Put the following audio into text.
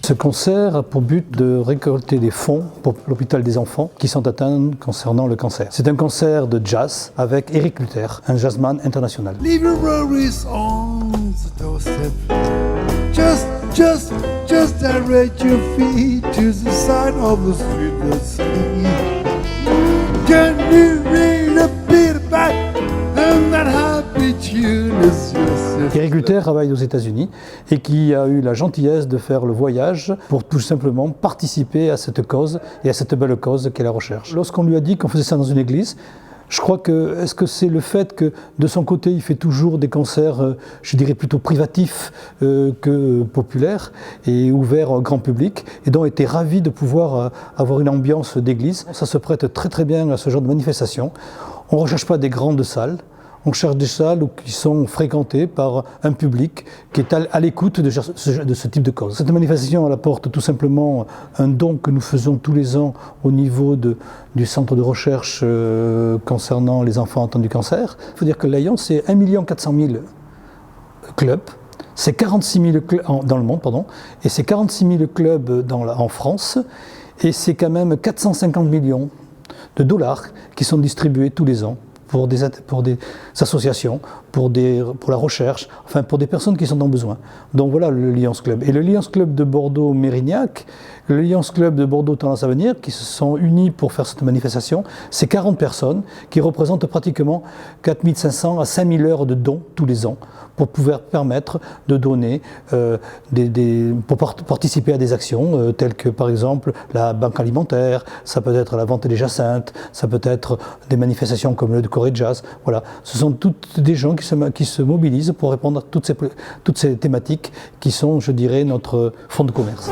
Ce concert a pour but de récolter des fonds pour l'hôpital des enfants qui sont atteints concernant le cancer. C'est un concert de jazz avec Eric Luther, un jazzman international. Leave your worries on the doorstep. Just direct your feet to the side of the street. Let's see. Can you read a bit about and that happy tune is yours? Eric Luther travaille aux États-Unis et qui a eu la gentillesse de faire le voyage pour tout simplement participer à cette cause et à cette belle cause qu'est la recherche. Lorsqu'on lui a dit qu'on faisait ça dans une église, je crois que, est-ce que c'est le fait que de son côté il fait toujours des concerts, je dirais plutôt privatifs que populaires et ouverts au grand public, et donc était ravi de pouvoir avoir une ambiance d'église. Ça se prête très très bien à ce genre de manifestation. On ne recherche pas des grandes salles. On cherche des salles qui sont fréquentées par un public qui est à l'écoute de ce type de cause. Cette manifestation elle apporte tout simplement un don que nous faisons tous les ans au niveau du centre de recherche concernant les enfants atteints du cancer. Il faut dire que l'Alliance, c'est 1 400 000 clubs, c'est 46 000 clubs dans le monde, pardon, et c'est 46 000 clubs en France, et c'est quand même 450 millions de dollars qui sont distribués tous les ans pour des associations, pour la recherche, enfin pour des personnes qui sont dans besoin. Donc voilà le Lions Club. Et le Lions Club de Bordeaux-Mérignac, le Lions Club de Bordeaux-Tendance Avenir, qui se sont unis pour faire cette manifestation, c'est 40 personnes qui représentent pratiquement 4 500 à 5 000 heures de dons tous les ans pour pouvoir permettre de donner, pour participer à des actions telles que par exemple la banque alimentaire, ça peut être la vente des jacinthes, ça peut être des manifestations comme le Corée Jazz. Voilà, ce sont toutes des gens qui se mobilisent pour répondre à toutes ces thématiques qui sont, je dirais, notre fonds de commerce.